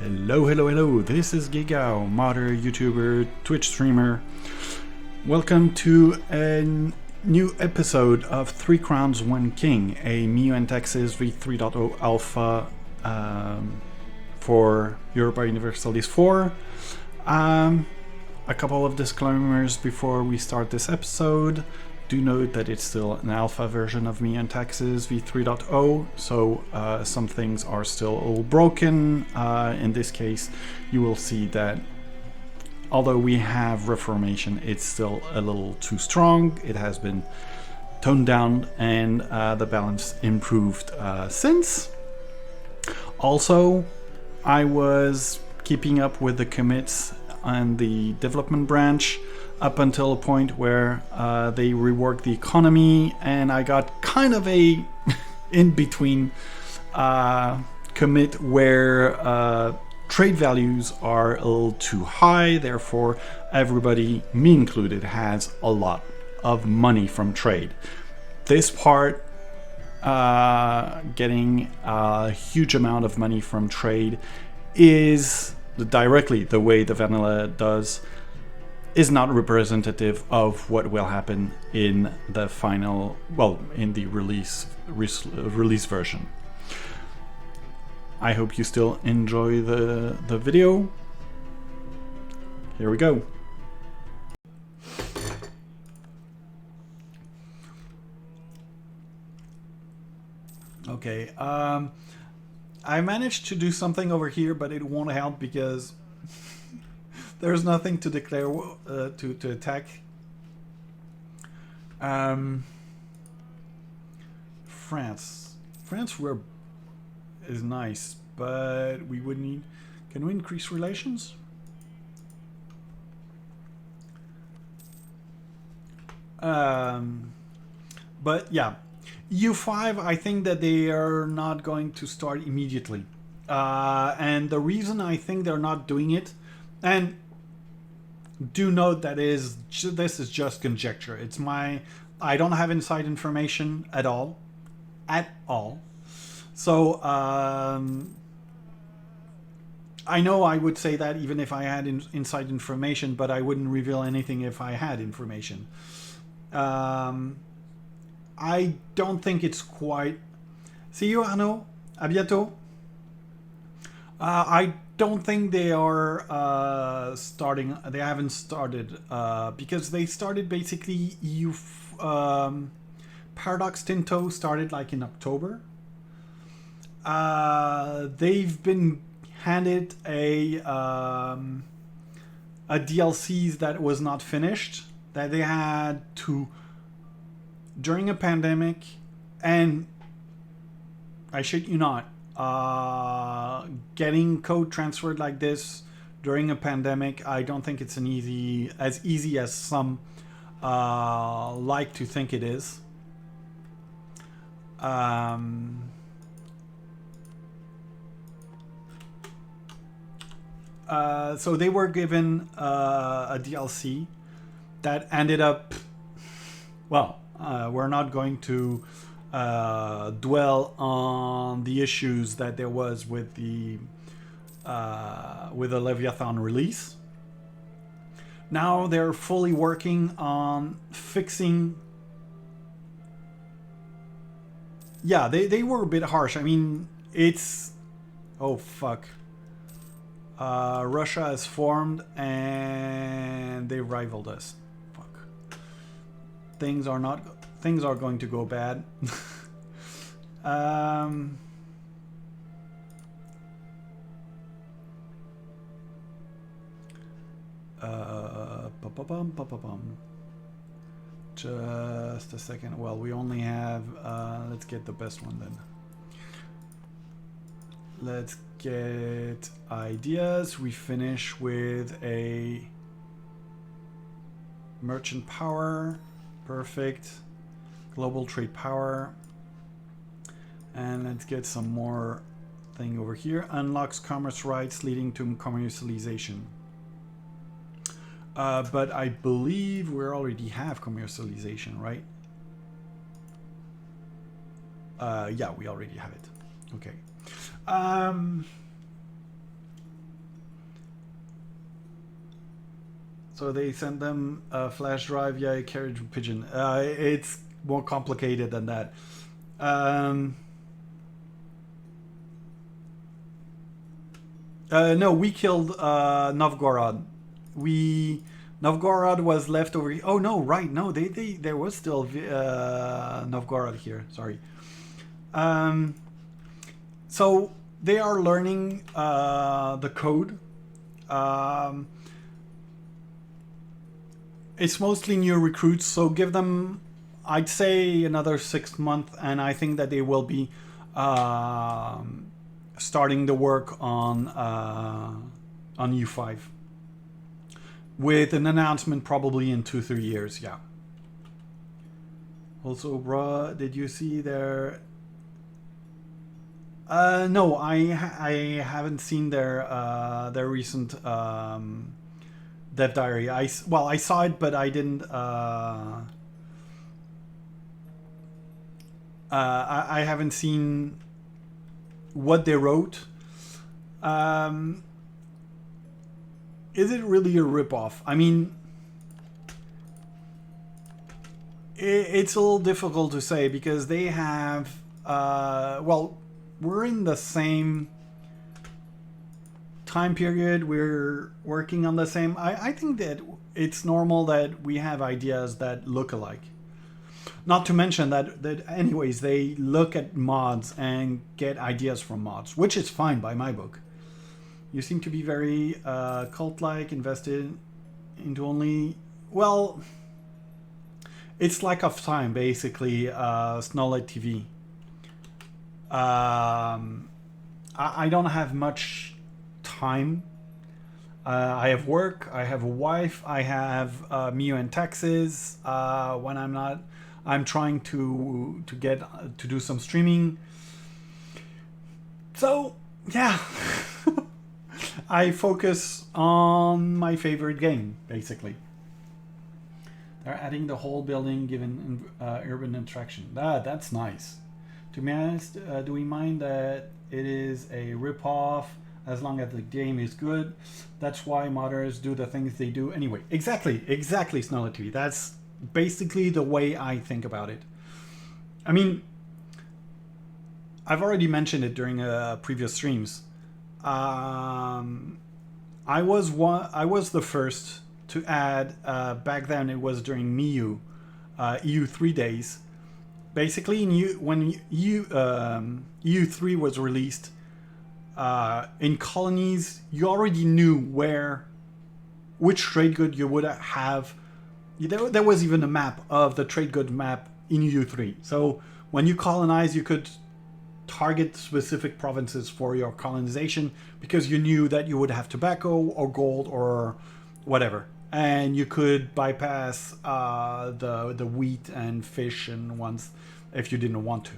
Hello, hello, hello. This is Gigao, modder, YouTuber, Twitch streamer. Welcome to a new episode of 3 Crowns, 1 King, a MIU and Texas v3.0 alpha for Europa Universalis 4. A couple of disclaimers before we start this episode. Do note that it's still an alpha version of MIU and Texas v3.0, so some things are still a little broken. In this case, you will see that although we have reformation, it's still a little too strong. It has been toned down and the balance improved since. Also, I was keeping up with the commits and the development branch up until a point where they reworked the economy, and I got kind of a in-between commit where trade values are a little too high, therefore everybody, me included, has a lot of money from trade. This part, getting a huge amount of money from trade is directly the way the vanilla does, is not representative of what will happen in the final, well, in the release version. I hope you still enjoy the video. Here we go. Okay, I managed to do something over here, but it won't help because there's nothing to declare to attack. France is nice, but we would need. Can we increase relations? But yeah, EU5. I think that they are not going to start immediately, and the reason I think they're not doing it, and do note that this is just conjecture. It's I don't have inside information at all. So I know I would say that even if I had inside information, but I wouldn't reveal anything if I had information. I don't think it's quite. See you, Arnaud. À bientôt. I don't think they are starting. They haven't started because they started basically EU. Paradox Tinto started like in October. They've been handed a DLCs that was not finished, that they had to during a pandemic, and I shit you not, getting code transferred like this during a pandemic, I don't think it's as easy as some like to think it is. So they were given a DLC that ended up, well, we're not going to dwell on the issues that there was with the Leviathan release. Now they're fully working on fixing. Yeah, they were a bit harsh. I mean, it's... Oh, fuck. Russia has formed and they rivaled us. Fuck. Things are going to go bad. Just a second. Well, we only have let's get the best one then. Let's get ideas. We finish with a merchant power. Perfect. Global trade power. And let's get some more thing over here. Unlocks commerce rights leading to commercialization. But I believe we already have commercialization, right? Yeah, we already have it. Okay. So they send them a flash drive via a carriage pigeon. It's more complicated than that. No, we killed Novgorod. Novgorod was left over. Oh no, right? No, there was still Novgorod here. Sorry. So they are learning the code. It's mostly new recruits, so give them, I'd say, another 6 months, and I think that they will be starting the work on U5 with an announcement probably in 2-3 years. Yeah. Also, bruh, did you see their? No, I haven't seen their recent dev diary. I saw it, but I didn't. I haven't seen what they wrote. Is it really a ripoff? I mean, it's a little difficult to say because they have. Well, we're in the same time period. We're working on the same. I think that it's normal that we have ideas that look alike. Not to mention that anyways, they look at mods and get ideas from mods, which is fine by my book. You seem to be very cult-like, invested into only... Well, it's lack of time, basically, Snowlight TV. I don't have much time. I have work, I have a wife, I have Mio and taxes. When I'm not... I'm trying to do some streaming. So, yeah. I focus on my favorite game, basically. They're adding the whole building given urban attraction. That's nice. To be honest, do we mind that it is a rip-off as long as the game is good? That's why modders do the things they do anyway. Exactly, Snowlight TV. That's basically the way I think about it. I mean, I've already mentioned it during previous streams. I was the first to add. Back then, it was during MIU, EU3 days. Basically, when EU3 was released, in colonies, you already knew which trade good you would have. There was even a map of the trade good map in EU3. So when you colonize, you could target specific provinces for your colonization because you knew that you would have tobacco or gold or whatever. And you could bypass the wheat and fish and ones if you didn't want to.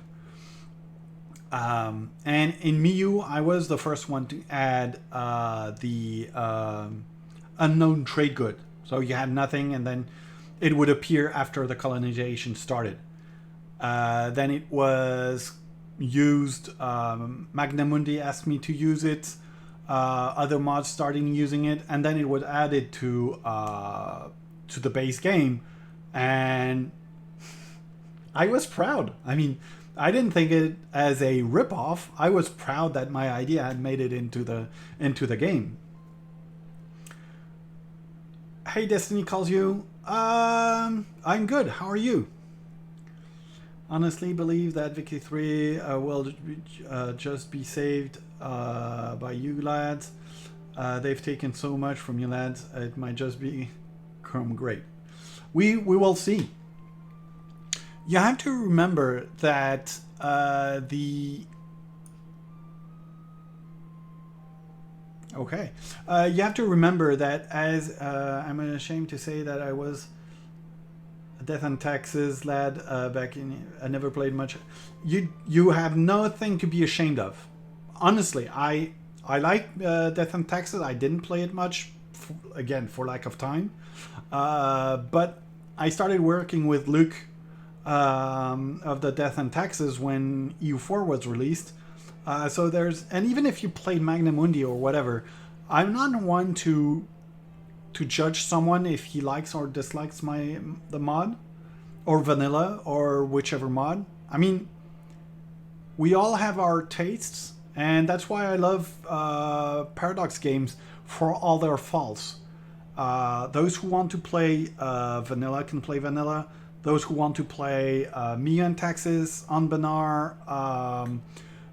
And in MIU, I was the first one to add the unknown trade good. So you had nothing, and then it would appear after the colonization started. Then it was used. Magnamundi asked me to use it. Other mods starting using it, and then it was added to the base game, and I was proud. I mean, I didn't think it as a ripoff. I was proud that my idea had made it into the game. Hey, Destiny calls you. I'm good. How are you? Honestly, believe that Vicky 3 will just be saved by you lads. They've taken so much from you lads. It might just be great. We will see. You have to remember that Okay. You have to remember that as I'm ashamed to say that I was a Death and Taxes lad back in. I never played much. You have nothing to be ashamed of. Honestly, I like Death and Taxes. I didn't play it much, again for lack of time. But I started working with Luke of the Death and Taxes when EU4 was released. So there's, and even if you played Magnamundi or whatever, I'm not one to to judge someone if he likes or dislikes the mod, or vanilla, or whichever mod. I mean, we all have our tastes, and that's why I love Paradox games for all their faults. Those who want to play vanilla can play vanilla. Those who want to play Mia and Taxes, Unbanar,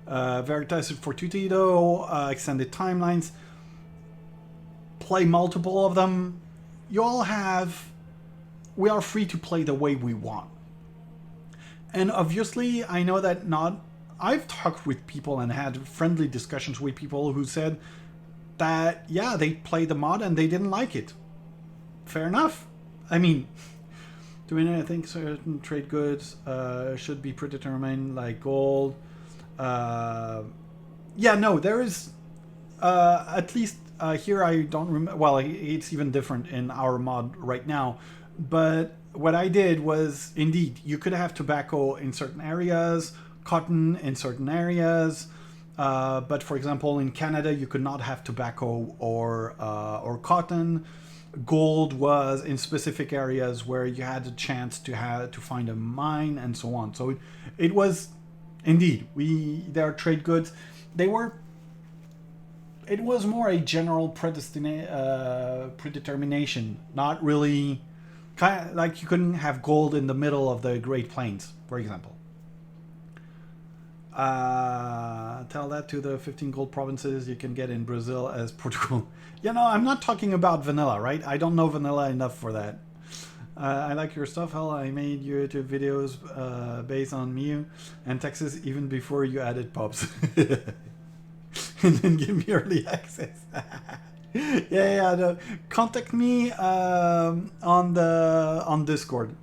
Veritas Fortuito, Extended Timelines, play multiple of them. We are free to play the way we want. And obviously, I know that I've talked with people and had friendly discussions with people who said that, yeah, they played the mod and they didn't like it. Fair enough. I mean, I think certain trade goods should be predetermined, like gold. Yeah, no, there is, at least here I don't remember, well, it's even different in our mod right now, but what I did was, indeed, you could have tobacco in certain areas, cotton in certain areas, but for example, in Canada, you could not have tobacco or cotton. Gold was in specific areas where you had a chance to find a mine and so on. So it was, indeed, there are trade goods. It was more a general predetermination, not really, kind of like you couldn't have gold in the middle of the Great Plains, for example. Tell that to the 15 gold provinces you can get in Brazil as Portugal. I'm not talking about vanilla, right? I don't know vanilla enough for that. I like your stuff, Hell. I made YouTube videos based on Mew and Texas even before you added pubs. And then give me early access. No. Contact me on Discord.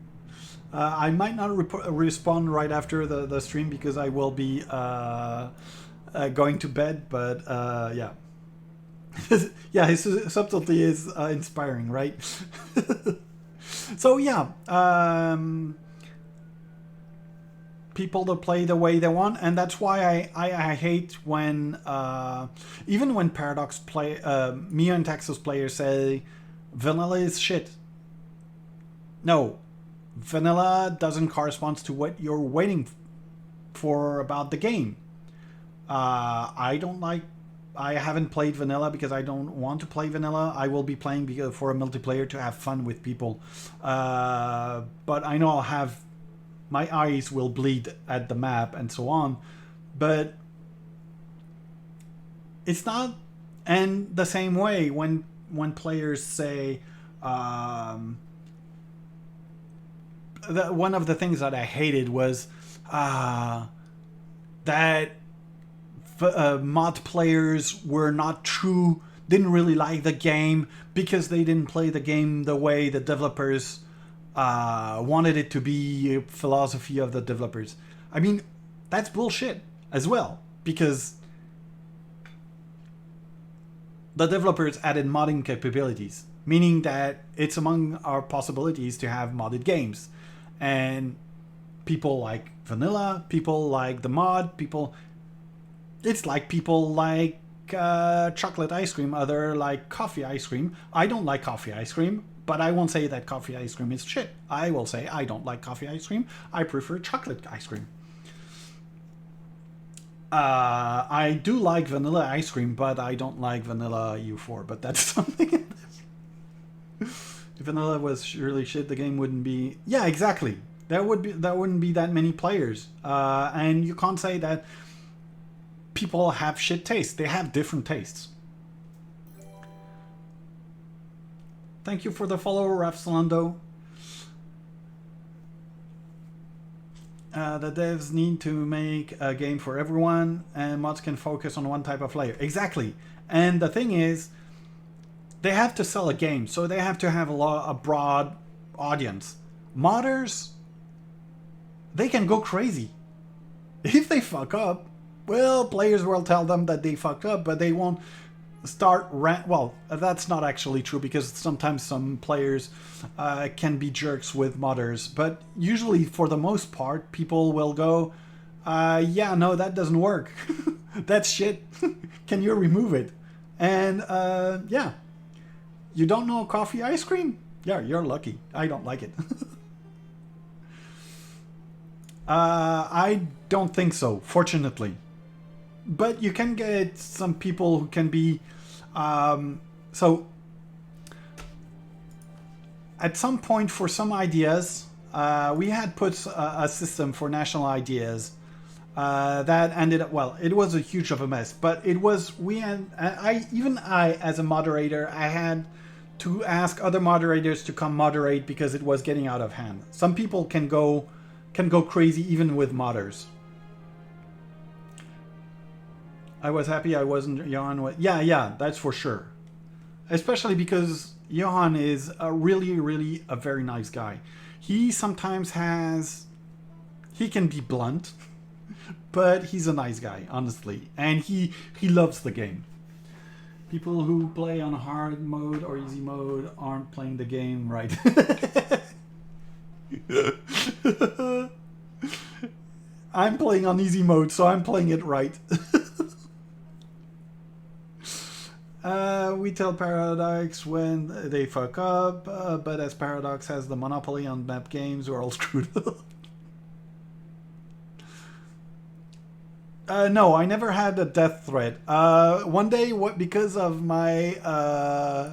I might not respond right after the stream because I will be going to bed, but yeah. Yeah, his subtlety is inspiring, right? So yeah, people to play the way they want, and that's why I hate when even when Paradox Mia and Texas players say vanilla is shit. No. Vanilla doesn't correspond to what you're waiting for about the game. I haven't played vanilla because I don't want to play vanilla. I will be playing for a multiplayer to have fun with people. But I know my eyes will bleed at the map and so on. But it's not, and the same way when players say, one of the things that I hated was that mod players were not true, didn't really like the game because they didn't play the game the way the developers wanted it to be, philosophy of the developers. I mean, that's bullshit as well, because the developers added modding capabilities, meaning that it's among our possibilities to have modded games. And people like vanilla, people like the mod, it's like people like chocolate ice cream, other like coffee ice cream. I don't like coffee ice cream, but I won't say that coffee ice cream is shit. I will say I don't like coffee ice cream. I prefer chocolate ice cream. I do like vanilla ice cream, but I don't like vanilla U4, but that's something. If vanilla was really shit, the game wouldn't be. Yeah, exactly. There wouldn't be that many players, and you can't say that people have shit taste. They have different tastes. Thank you for the follow, Raf Solando. The devs need to make a game for everyone, and mods can focus on one type of player. Exactly. And the thing is, they have to sell a game, so they have to have a broad audience. Modders, they can go crazy. If they fuck up, well, players will tell them that they fucked up, but they won't start well, that's not actually true, because sometimes some players can be jerks with modders, but usually for the most part people will go, yeah, no, that doesn't work. That's shit. Can you remove it? And yeah, You don't know coffee ice cream? Yeah, you're lucky. I don't like it. I don't think so, fortunately. But you can get some people who can be... so, at some point, for some ideas, we had put a system for national ideas that ended up... Well, it was a huge of a mess. But it was... Even I, as a moderator, I had to ask other moderators to come moderate because it was getting out of hand. Some people can go crazy even with modders. I was happy I wasn't Johan. Yeah, that's for sure. Especially because Johan is really a very nice guy. He sometimes he can be blunt, but he's a nice guy, honestly. And he loves the game. People who play on hard mode or easy mode aren't playing the game right. I'm playing on easy mode, so I'm playing it right. We tell Paradox when they fuck up, but as Paradox has the monopoly on map games, we're all screwed up. No, I never had a death threat. One day, because of my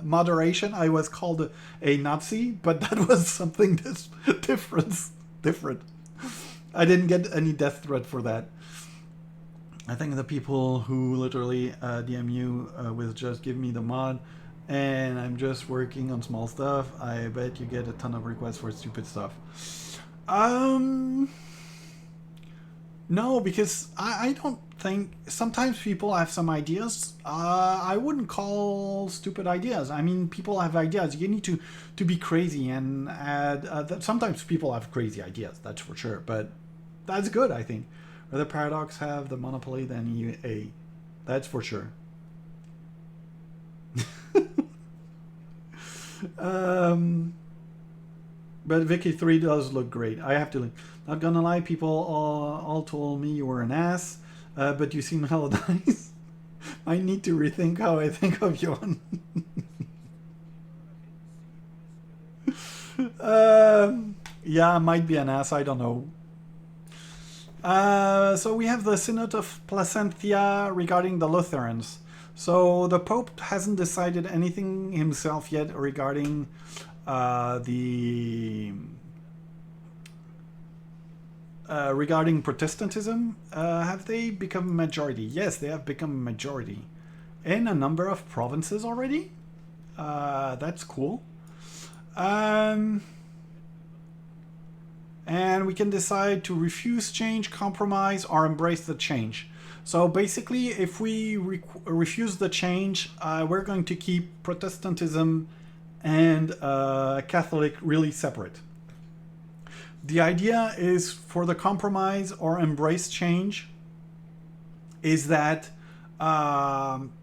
moderation, I was called a Nazi, but that was something that's different. I didn't get any death threat for that. I think the people who literally DM you with just give me the mod and I'm just working on small stuff, I bet you get a ton of requests for stupid stuff. No, because I don't think... Sometimes people have some ideas. I wouldn't call stupid ideas. I mean, people have ideas. You need to be crazy and add... sometimes people have crazy ideas, that's for sure. But that's good, I think. Rather Paradox have the monopoly than EA. That's for sure. But Vicky 3 does look great. I have to link. Not gonna lie, people all told me you were an ass, but you seem hella nice. I need to rethink how I think of you. Yeah, I might be an ass, I don't know. So we have the Synod of Placentia regarding the Lutherans. So the Pope hasn't decided anything himself yet regarding regarding Protestantism. Have they become a majority? Yes, they have become a majority in a number of provinces already. That's cool. And we can decide to refuse change, compromise, or embrace the change. So basically, if we refuse the change, we're going to keep Protestantism and Catholic really separate. The idea is for the compromise or embrace change is that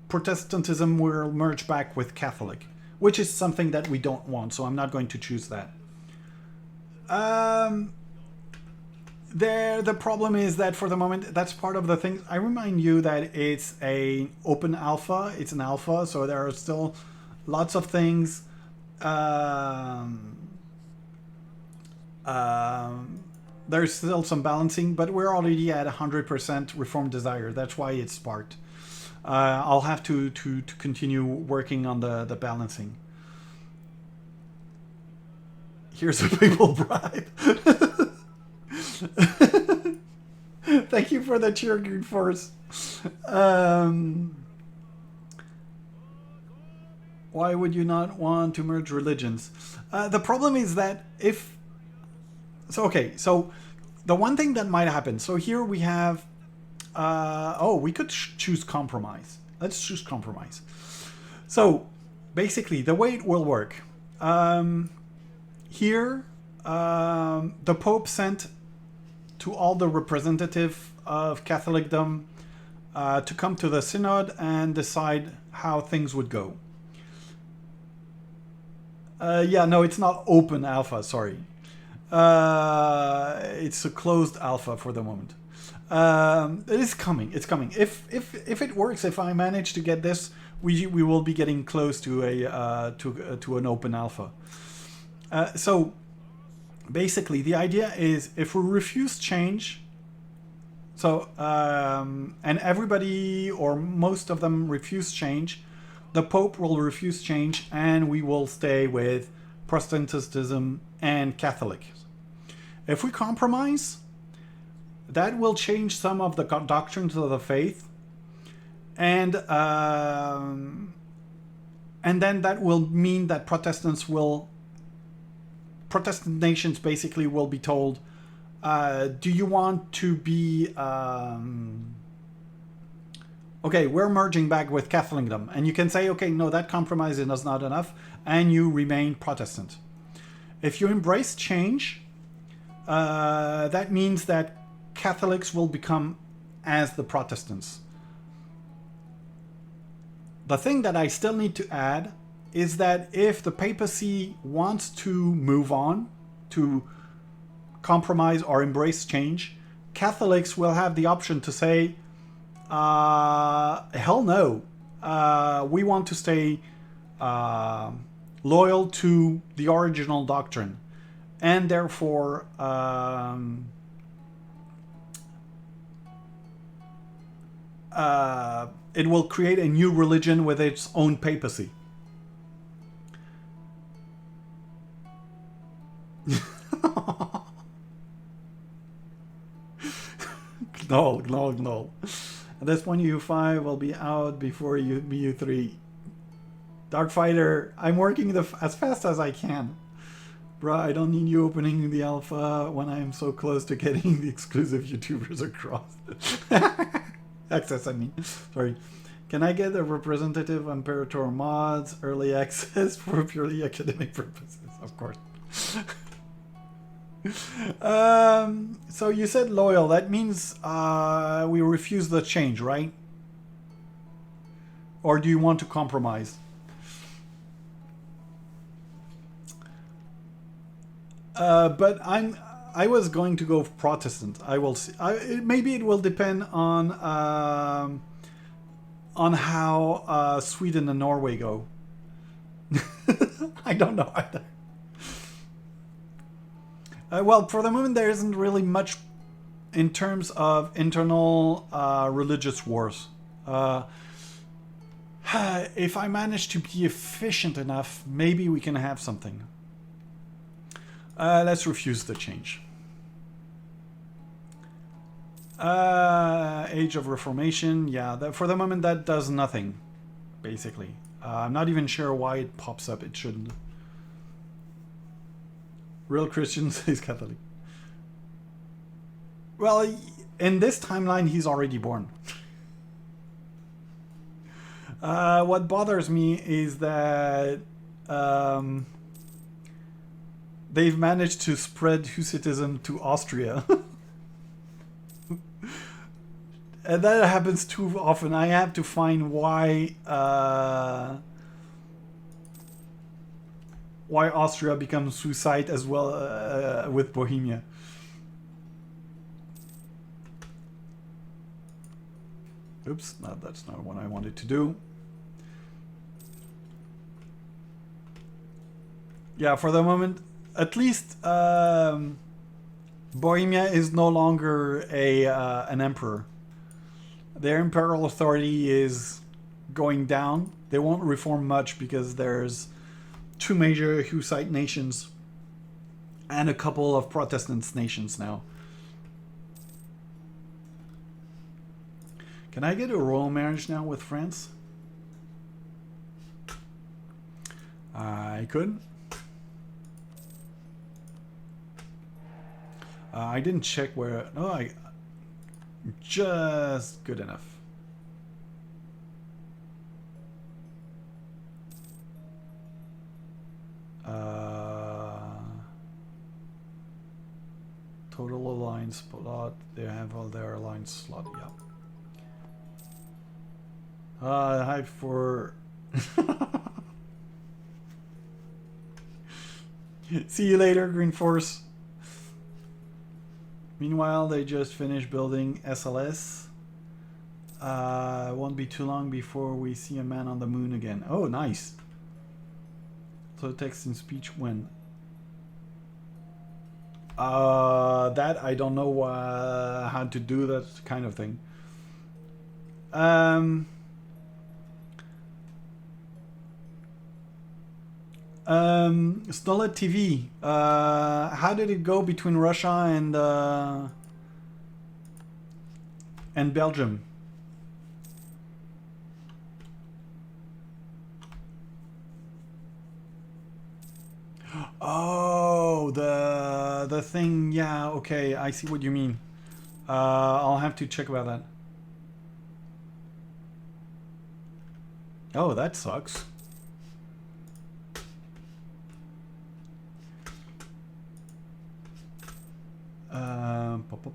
Protestantism will merge back with Catholic, which is something that we don't want, so I'm not going to choose that. The problem is that for the moment, that's part of the thing. I remind you that it's an open alpha. It's an alpha, so there are still lots of things. There's still some balancing, but we're already at 100% reform desire. That's why it's sparked. I'll have to continue working on the balancing. Here's a people bribe. Thank you for the cheer, good force. Why would you not want to merge religions? The problem is that if... So the one thing that might happen... So here we have... we could choose compromise. Let's choose compromise. So, basically, the way it will work... Here, the Pope sent to all the representative of Catholicdom to come to the Synod and decide how things would go. No, it's not open alpha, sorry. It's a closed alpha for the moment. It is coming, it's coming. If it works, if I manage to get this we will be getting close to to an open alpha. So basically, the idea is if we refuse change, so and everybody or most of them refuse change, the Pope will refuse change, and we will stay with Protestantism and Catholic. If we compromise, that will change some of the doctrines of the faith, and then that will mean that Protestant nations basically will be told, do you want to be okay, we're merging back with Catholicdom, and you can say, okay, no, that compromise is not enough, and you remain Protestant. If you embrace change, that means that Catholics will become as the Protestants. The thing that I still need to add is that if the papacy wants to move on, to compromise or embrace change, Catholics will have the option to say, hell no, we want to stay loyal to the original doctrine, and therefore it will create a new religion with its own papacy. No. At this point, U5 will be out before U3. Darkfighter, I'm working as fast as I can. Bruh, I don't need you opening the alpha when I'm so close to getting the exclusive YouTubers across. Access, I mean. Sorry. Can I get a representative Imperator mods early access for purely academic purposes? Of course. So you said loyal. That means we refuse the change, right? Or do you want to compromise? But I was going to go Protestant. I will see. Maybe it will depend on how Sweden and Norway go. I don't know either. Well, for the moment, there isn't really much in terms of internal religious wars. If I manage to be efficient enough, maybe we can have something. Let's refuse the change. Age of Reformation, yeah. For the moment, that does nothing, basically. I'm not even sure why it pops up. It shouldn't. Real Christian says Catholic. Well, in this timeline, he's already born. What bothers me is that they've managed to spread Hussitism to Austria. And that happens too often. I have to find why Austria becomes Hussite as well with Bohemia. Oops, no, that's not what I wanted to do. Yeah, for the moment, at least Bohemia is no longer an emperor. Their imperial authority is going down. They won't reform much because there's 2 major Hussite nations and a couple of Protestant nations now. Can I get a royal marriage now with France? I could. I didn't check where. No, just good enough. Total alliance slot. They have all their alliance slot. Yeah. Hype for. See you later, Green Force. Meanwhile, they just finished building SLS. Won't be too long before we see a man on the moon again. Oh, nice. So text and speech when? That I don't know how to do that kind of thing. Snolet TV. How did it go between Russia and Belgium? Oh, the thing. Yeah, okay, I see what you mean. I'll have to check about that. Oh, that sucks.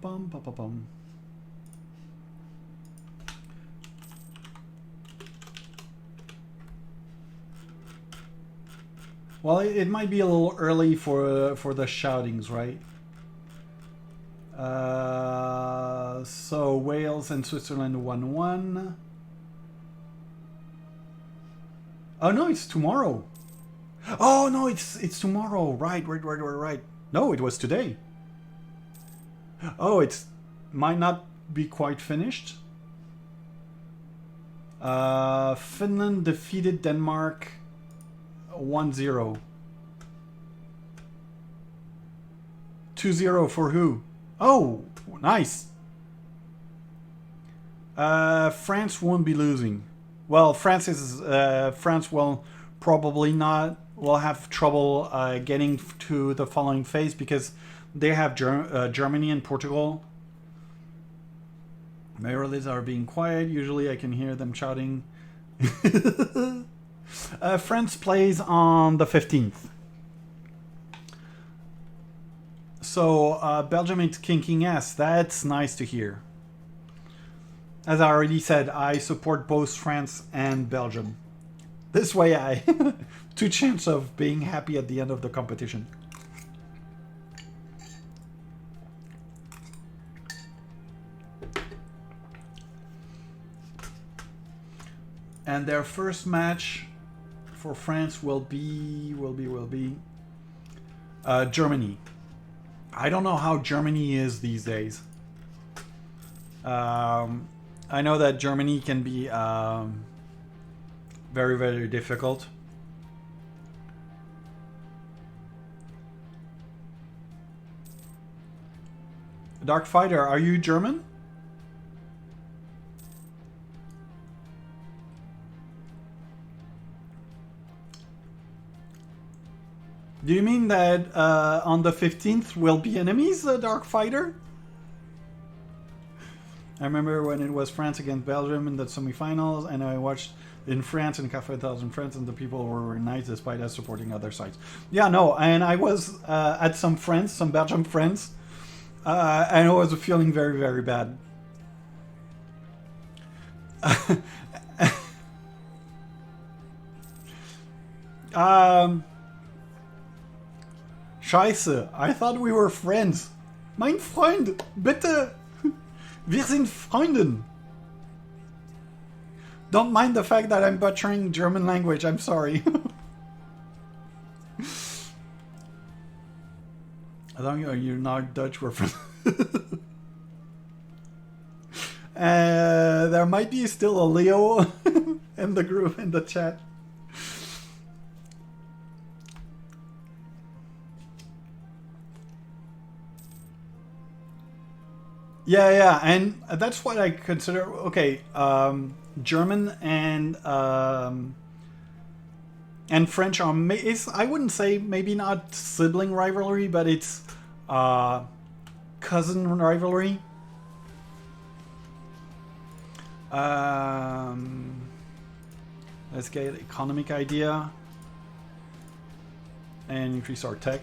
Pum. Well, it might be a little early for the shoutings, right? So Wales and Switzerland 1-1. Oh no, it's tomorrow. Oh no, it's tomorrow. Right. No, it was today. Oh, it's might not be quite finished. Finland defeated Denmark 1-0. 2-0 for who? Oh, nice. France won't be losing. Well, France will probably not. Will have trouble getting to the following phase because they have Germany and Portugal. Marylands are being quiet. Usually I can hear them shouting. France plays on the 15th. So Belgium is kicking ass. That's nice to hear. As I already said, I support both France and Belgium. This way I 2 chance of being happy at the end of the competition. And their first match for France will be Germany. I don't know how Germany is these days. I know that Germany can be very, very difficult. Dark Fighter, are you German? Do you mean that on the 15th we'll be enemies, Dark Fighter? I remember when it was France against Belgium in the semifinals, and I watched in France in Cafe 1000 France, and the people were nice despite us supporting other sides. Yeah, no, and I was at some Belgium friends, and I was feeling very, very bad. Scheiße, I thought we were friends. Mein Freund, bitte. Wir sind Freunden. Don't mind the fact that I'm butchering German language, I'm sorry. As long as you're not Dutch, we're friends. There might be still a Leo in the group, in the chat. Yeah, and that's what I consider. Okay, German and French are. I wouldn't say maybe not sibling rivalry, but it's cousin rivalry. Let's get economic idea and increase our tech.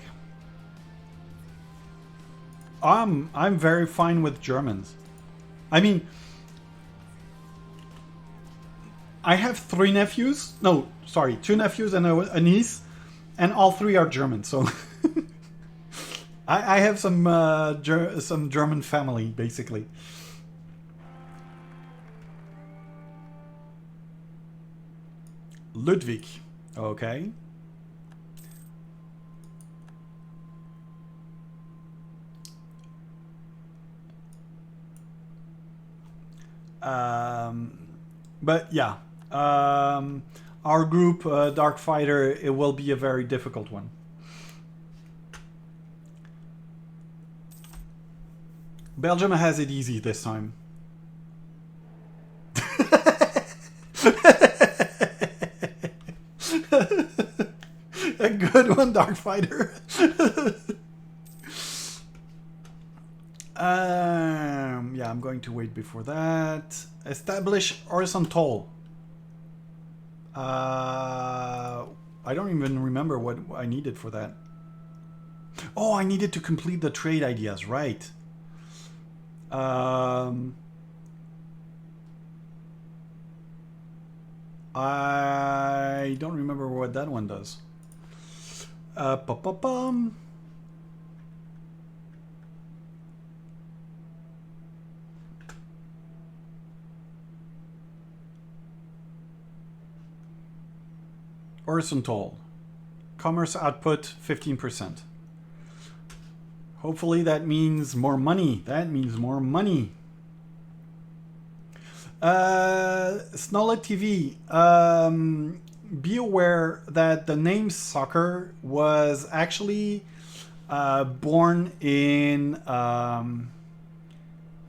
I'm very fine with Germans. I mean, I have 3 nephews. No, sorry, 2 nephews and a niece, and all 3 are German. So I have some German family, basically. Ludwig. Okay. But yeah, our group, Dark Fighter, it will be a very difficult one. Belgium has it easy this time. A good one, Dark Fighter. Yeah, I'm going to wait before that. Establish horizontal. I don't even remember what I needed for that. Oh, I needed to complete the trade ideas, right. I don't remember what that one does. Horizontal. Commerce output 15%. Hopefully that means more money. That means more money. Snolet TV. Be aware that the name soccer was actually born in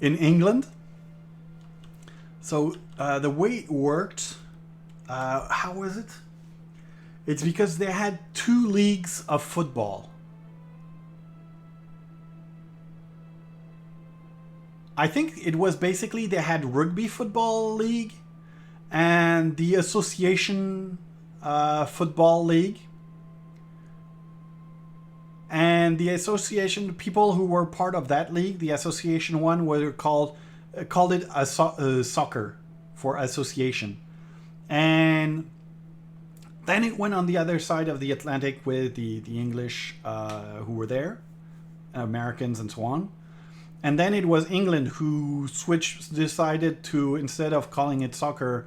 England. So the way it worked, how was it? It's because they had 2 leagues of football. I think it was basically they had rugby football league and the association football league. And the association people who were part of that league, the association one, were called it a soccer for association. And then it went on the other side of the Atlantic with the English who were there, Americans and so on. And then it was England who decided to, instead of calling it soccer,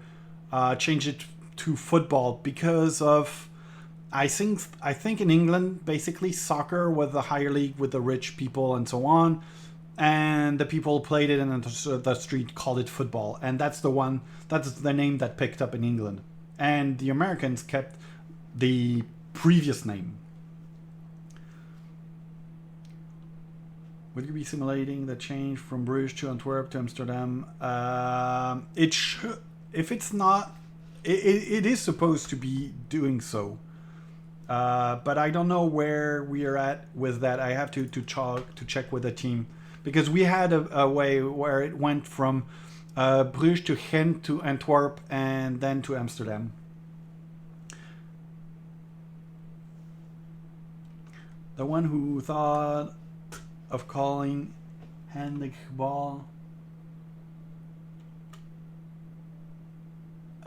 change it to football because of, I think in England, basically soccer was the higher league with the rich people and so on. And the people played it and the street called it football. And that's the name that picked up in England. And the Americans kept the previous name. Would you be simulating the change from Bruges to Antwerp to Amsterdam? It should. If it's not, it is supposed to be doing so. But I don't know where we are at with that. I have to check with the team because we had a way where it went from Bruges to Ghent to Antwerp and then to Amsterdam. The one who thought of calling handball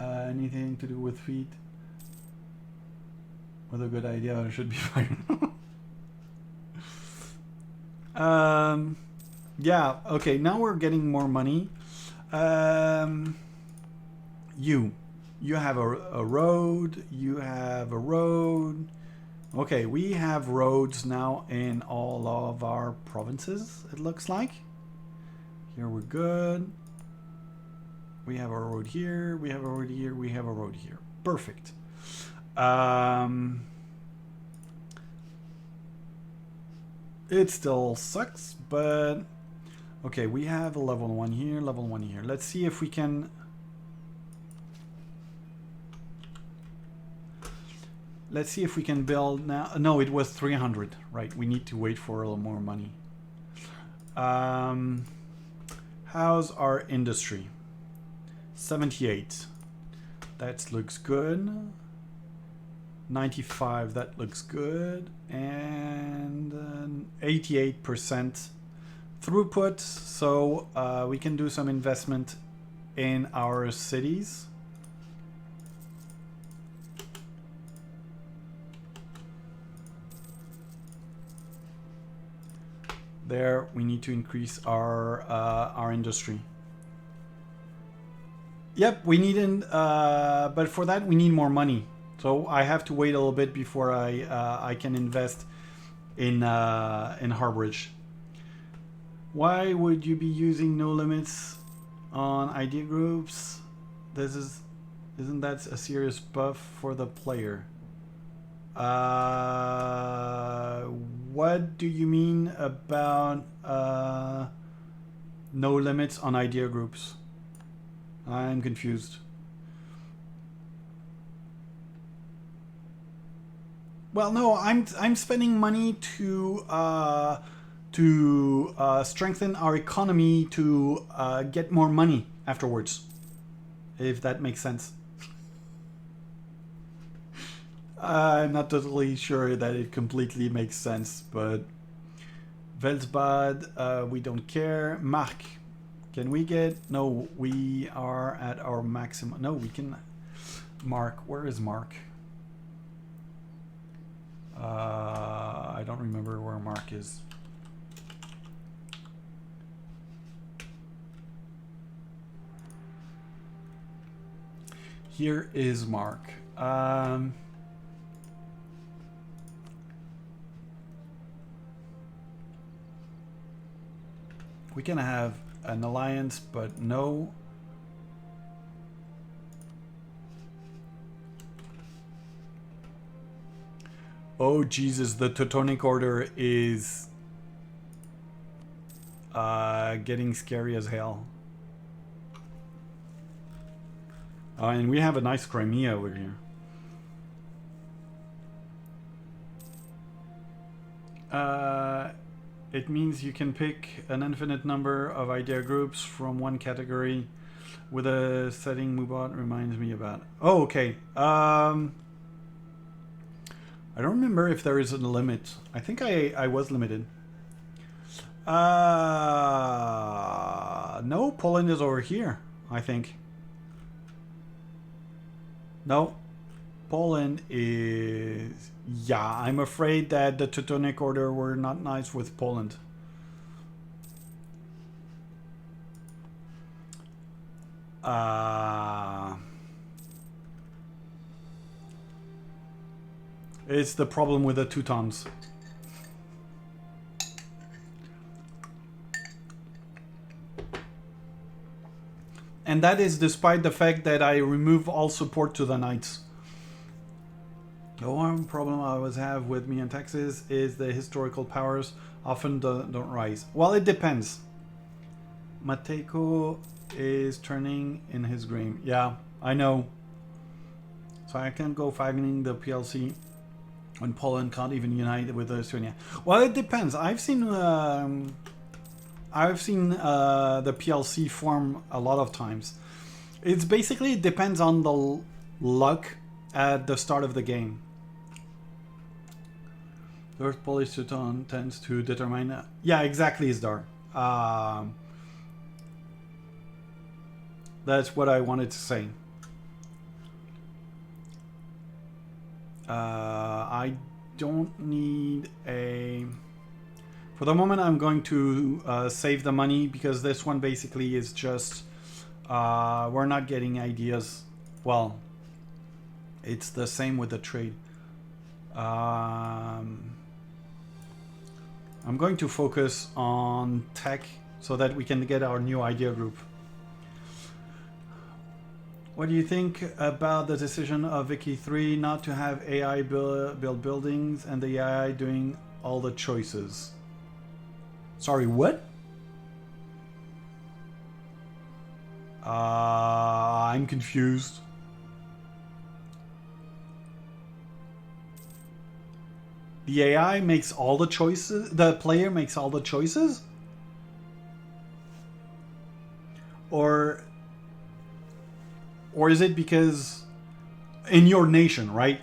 anything to do with feet with a good idea, it should be fine. Yeah, okay, now we're getting more money. You have a road, you have a road. Okay, we have roads now in all of our provinces, it looks like. Here we're good. We have a road here, we have a road here, we have a road here. Perfect. It still sucks, but okay, we have a level 1 here, level 1 here. Let's see if we can... Let's see if we can build now. No, it was 300. Right, we need to wait for a little more money. How's our industry? 78. That looks good. 95. That looks good. And 88% throughput. So we can do some investment in our cities. There, we need to increase our industry. Yep, we need but for that we need more money. So I have to wait a little bit before I can invest in Harbridge. Why would you be using no limits on idea groups? Isn't that a serious buff for the player? What do you mean about no limits on idea groups? I'm confused. Well, no, I'm spending money to strengthen our economy to get more money afterwards, if that makes sense. I'm not totally sure that it completely makes sense, but Velsbad, we don't care. Mark, can we get... No, we are at our maximum. No, we can... Mark, where is Mark? I don't remember where Mark is. Here is Mark. We can have an alliance, but no. Oh Jesus, the Teutonic Order is getting scary as hell. And we have a nice Crimea over here. It means you can pick an infinite number of idea groups from one category with a setting Mubot reminds me about. Oh, okay. I don't remember if there is a limit. I think I was limited. No, Poland is over here, I think. No, Poland is... Yeah, I'm afraid that the Teutonic Order were not nice with Poland. It's the problem with the Teutons. And that is despite the fact that I remove all support to the knights. The one problem I always have with me in Texas is the historical powers often don't rise. Well, it depends. Matejko is turning in his grave. Yeah, I know. So I can go fighting the PLC when Poland can't even unite with Estonia. Well, it depends. I've seen the PLC form a lot of times. It's basically, it depends on the luck at the start of the game. The Earth Polish Teuton tends to determine... yeah, exactly, Isdar. That's what I wanted to say. I don't need a... For the moment, I'm going to save the money because this one basically is just... we're not getting ideas. Well, it's the same with the trade. I'm going to focus on tech so that we can get our new idea group. What do you think about the decision of Wiki 3 not to have AI build buildings and the AI doing all the choices? Sorry, what? I'm confused. The AI makes all the choices? The player makes all the choices? Or is it because in your nation, right?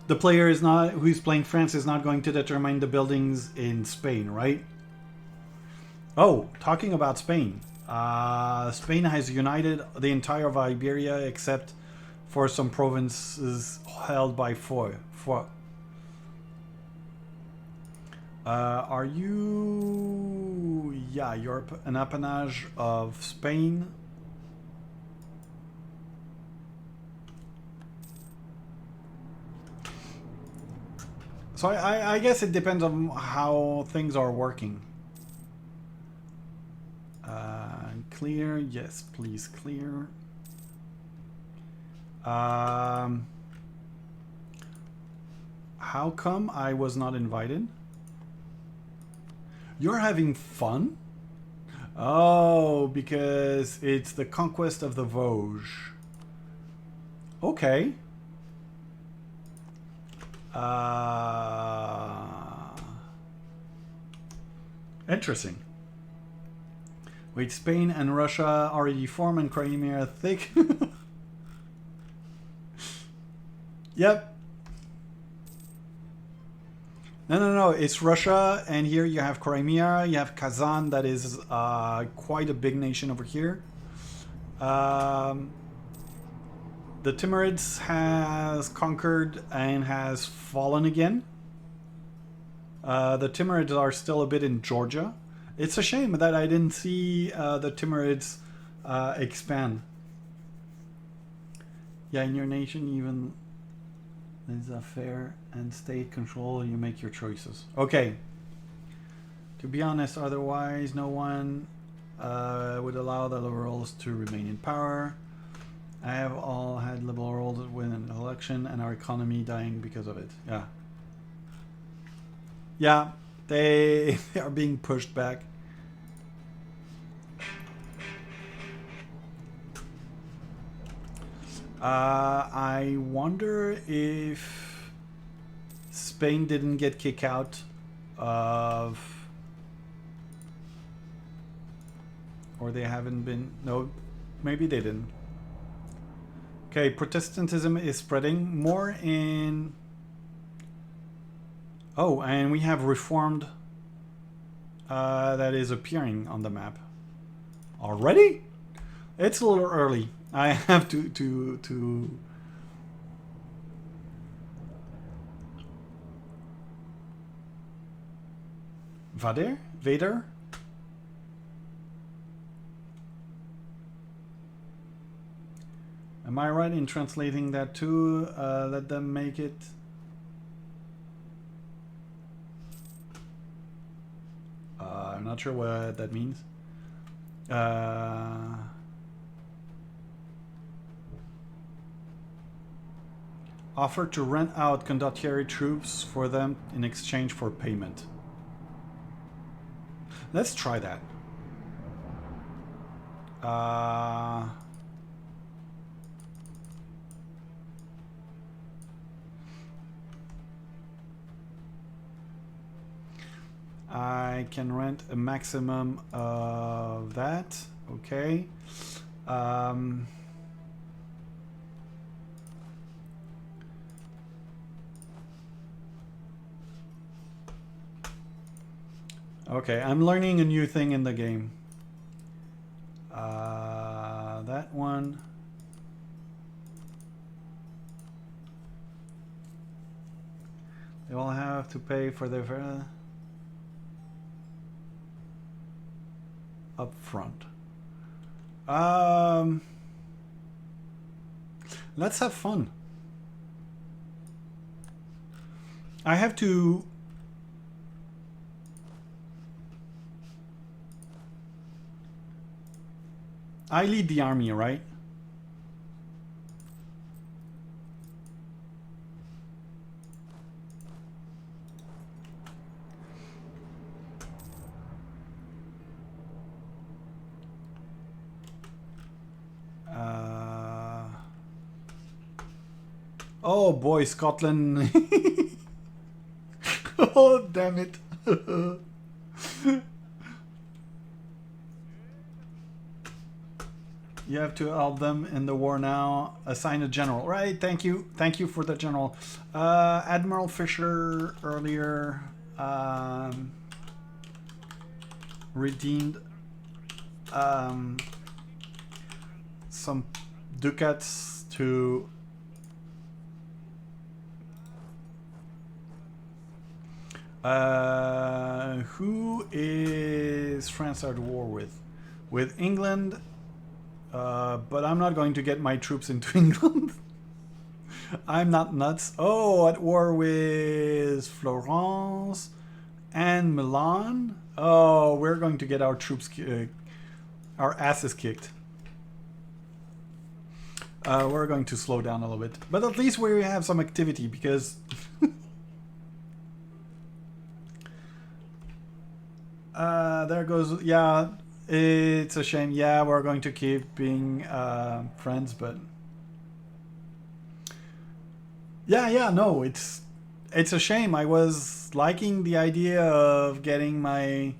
The player is not, who's playing France is not going to determine the buildings in Spain, right? Oh, talking about Spain. Spain has united the entire of Iberia except for some provinces held by Foy. Are you... Yeah, you're an appanage of Spain. So I guess it depends on how things are working. Clear, yes, please clear. How come I was not invited? You're having fun? Oh, because it's the conquest of the Vosges. Okay. Interesting. Wait, Spain and Russia already form and Crimea thick. Yep. No. It's Russia, and here you have Crimea. You have Kazan, that is quite a big nation over here. The Timurids has conquered and has fallen again. The Timurids are still a bit in Georgia. It's a shame that I didn't see the Timurids expand. Yeah, in your nation, even is a fair and state control, you make your choices. Okay. To be honest, otherwise, no one would allow the liberals to remain in power. I have all had liberals win an election and our economy dying because of it. Yeah. Yeah, they are being pushed back. I wonder if Spain didn't get kicked out of... Or they haven't been... No, maybe they didn't. Okay, Protestantism is spreading more in... Oh, and we have Reformed that is appearing on the map. Already? It's a little early. I have to... Vader? Am I right in translating that too? Let them make it... I'm not sure what that means. Offer to rent out condottieri troops for them in exchange for payment. Let's try that. I can rent a maximum of that. Okay. Okay, I'm learning a new thing in the game. That one. They will have to pay for their up front. Let's have fun. I have to... I lead the army, right? Oh boy, Scotland. Oh, damn it. You have to help them in the war now. Assign a general. Right, thank you. Thank you for the general. Admiral Fisher earlier redeemed some ducats to... who is France at war with? With England, but I'm not going to get my troops into England. I'm not nuts. Oh, at war with Florence and Milan. Oh, we're going to get our troops, our asses kicked. We're going to slow down a little bit. But at least we have some activity because... there goes... Yeah, it's a shame. Yeah, we're going to keep being friends, but... Yeah, no, it's a shame. I was liking the idea of getting my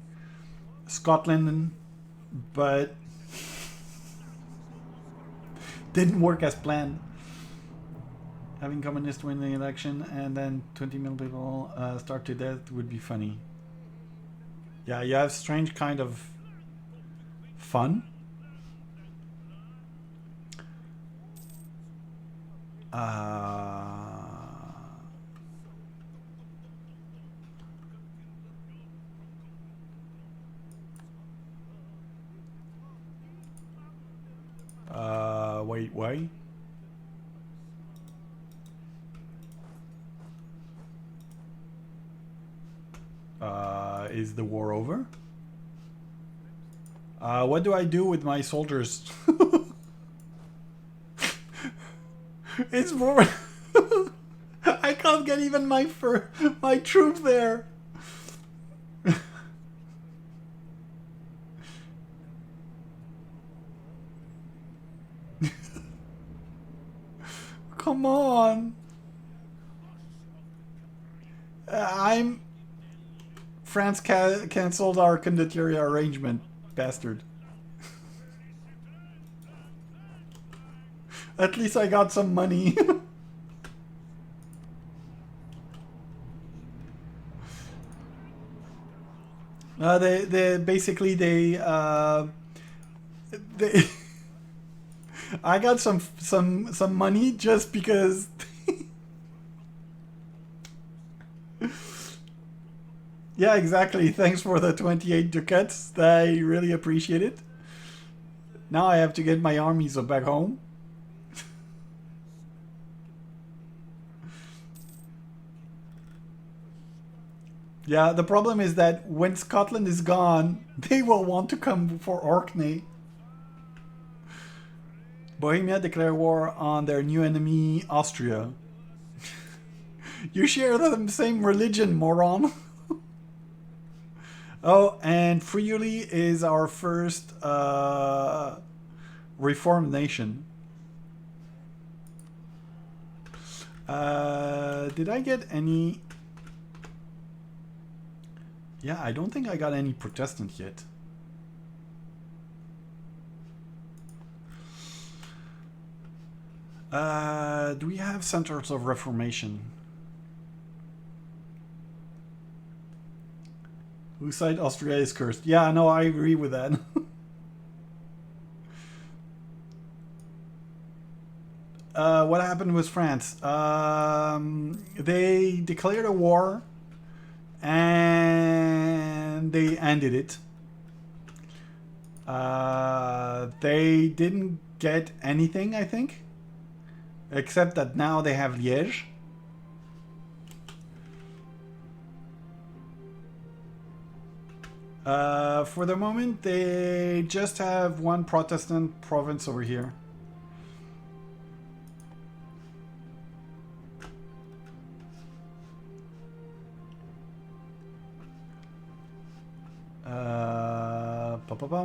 Scotland, but didn't work as planned. Having communists win the election and then 20 million people starve to death would be funny. Yeah, you have strange kind of fun. Wait. Is the war over? What do I do with my soldiers? It's more... I can't get even my troop there. Come on. France cancelled our condottieri arrangement, bastard. At least I got some money. They basically I got some money just because. Yeah, exactly. Thanks for the 28 ducats. I really appreciate it. Now I have to get my armies back home. Yeah, the problem is that when Scotland is gone, they will want to come for Orkney. Bohemia declare war on their new enemy, Austria. You share the same religion, moron. Oh, and Friuli is our first reformed nation. Did I get any... Yeah, I don't think I got any Protestant yet. Do we have centers of reformation? Who side Austria is cursed? Yeah, no, I agree with that. What happened with France? They declared a war and they ended it. They didn't get anything, I think, except that now they have Liège. For the moment, they just have one Protestant province over here.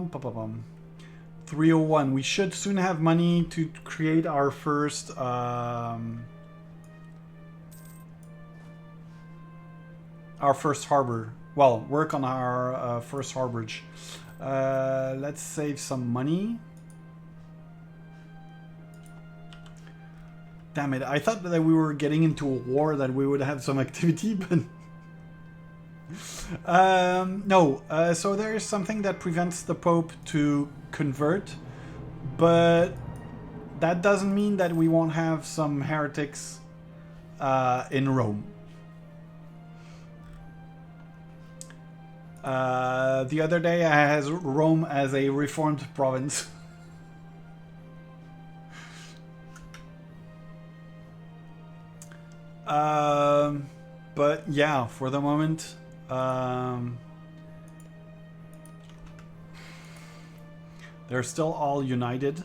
Pa-pa-bum. 301. We should soon have money to create our first harbor. Well, work on our first harborage. Let's save some money. Damn it, I thought that we were getting into a war, that we would have some activity, but... no, so there is something that prevents the Pope to convert, but that doesn't mean that we won't have some heretics in Rome. The other day I had Rome as a reformed province. But yeah, for the moment, they're still all united.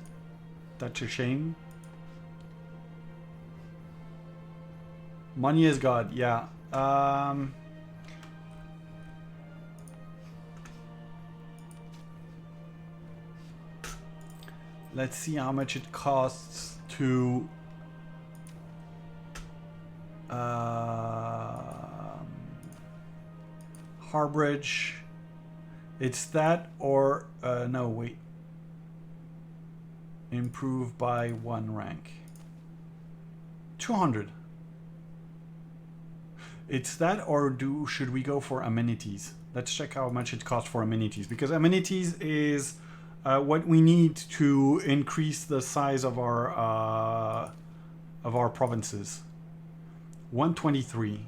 That's a shame. Money is God, yeah. Let's see how much it costs to Harbridge. It's that or no, wait. Improve by 1 rank. 200. It's that or should we go for amenities? Let's check how much it costs for amenities, because amenities is what we need to increase the size of our provinces. 123.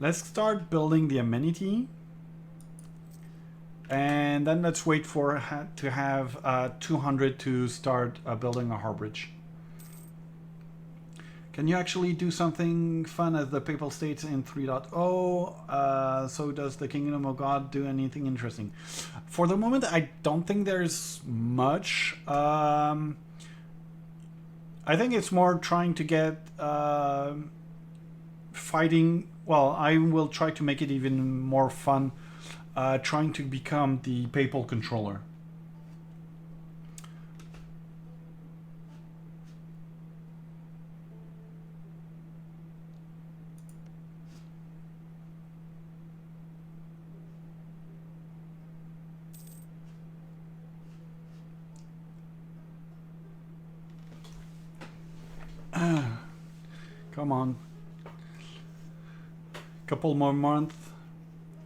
Let's start building the amenity, and then let's wait for to have 200 to start building a harbridge. Can you actually do something fun as the Papal States in 3.0? So does the Kingdom of God do anything interesting? For the moment, I don't think there's much. I think it's more trying to get fighting. Well, I will try to make it even more fun, trying to become the papal controller. Come on. Couple more months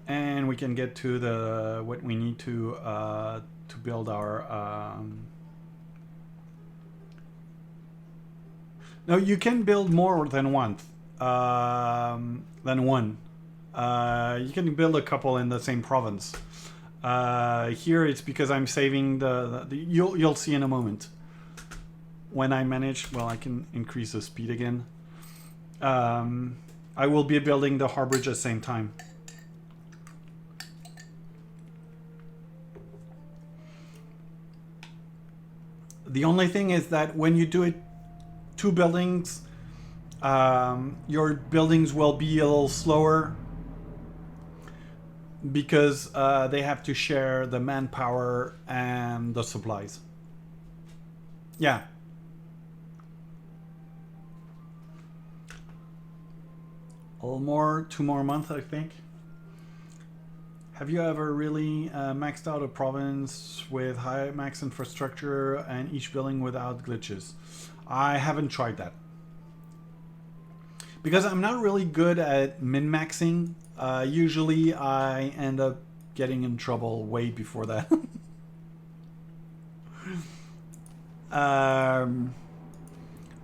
and we can get to the what we need to build our no, you can build more than one. You can build a couple in the same province. Here it's because I'm saving the you'll see in a moment. When I manage, well, I can increase the speed again. I will be building the harbridge at the same time. The only thing is that when you do it 2 buildings, your buildings will be a little slower because they have to share the manpower and the supplies. Yeah. A little more, 2 more months, I think. Have you ever really maxed out a province with high max infrastructure and each building without glitches? I haven't tried that. Because I'm not really good at min-maxing. Usually I end up getting in trouble way before that.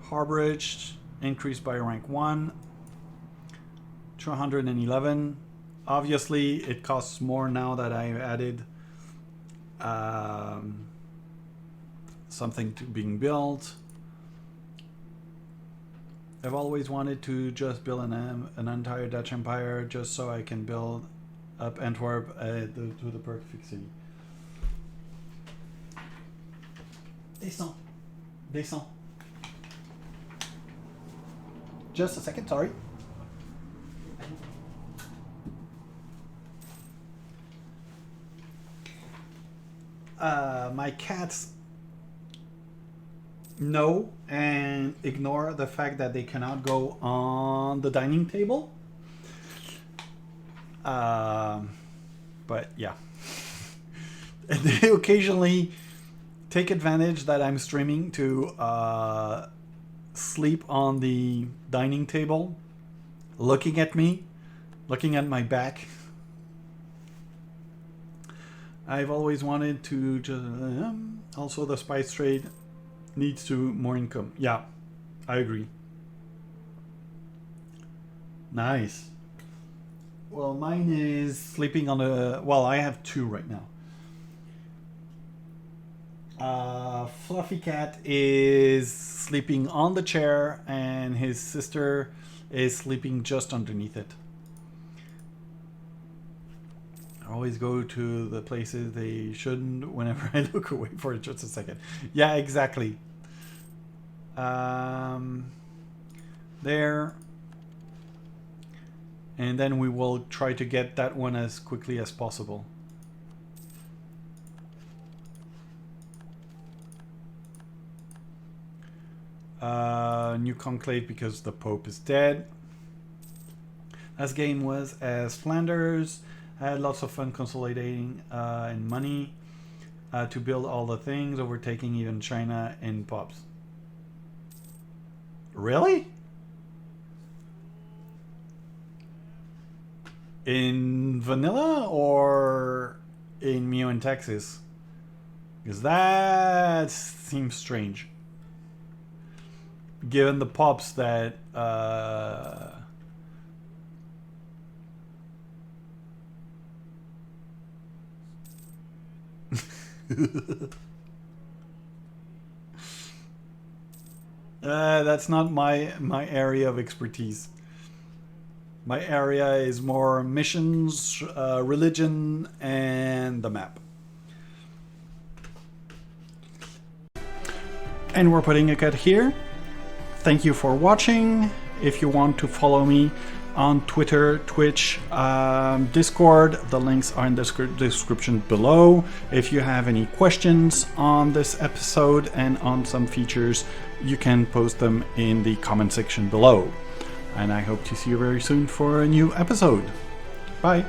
Harbridge increased by rank 1. 211. Obviously, it costs more now that I added something to being built. I've always wanted to just build an entire Dutch Empire just so I can build up Antwerp to the perfect city. Descends. Just a second, sorry. My cats know and ignore the fact that they cannot go on the dining table. But yeah. They occasionally take advantage that I'm streaming to sleep on the dining table, looking at me, looking at my back. I've always wanted to just... also, the spice trade needs to more income. Yeah, I agree. Nice. Well, mine is sleeping on a... Well, I have 2 right now. Fluffy Cat is sleeping on the chair and his sister is sleeping just underneath it. I always go to the places they shouldn't whenever I look away for just a second. Yeah, exactly. There. And then we will try to get that one as quickly as possible. New conclave because the Pope is dead. Last game was as Flanders. I had lots of fun consolidating in money to build all the things, overtaking even China in pops. Really? In vanilla or in Mio in Texas? Because that seems strange. Given the pops that that's not my area of expertise. My area is more missions, religion, and the map. And we're putting a cut here. Thank you for watching. If you want to follow me on Twitter, Twitch, Discord, the links are in the description below. If you have any questions on this episode and on some features, you can post them in the comment section below. And I hope to see you very soon for a new episode. Bye.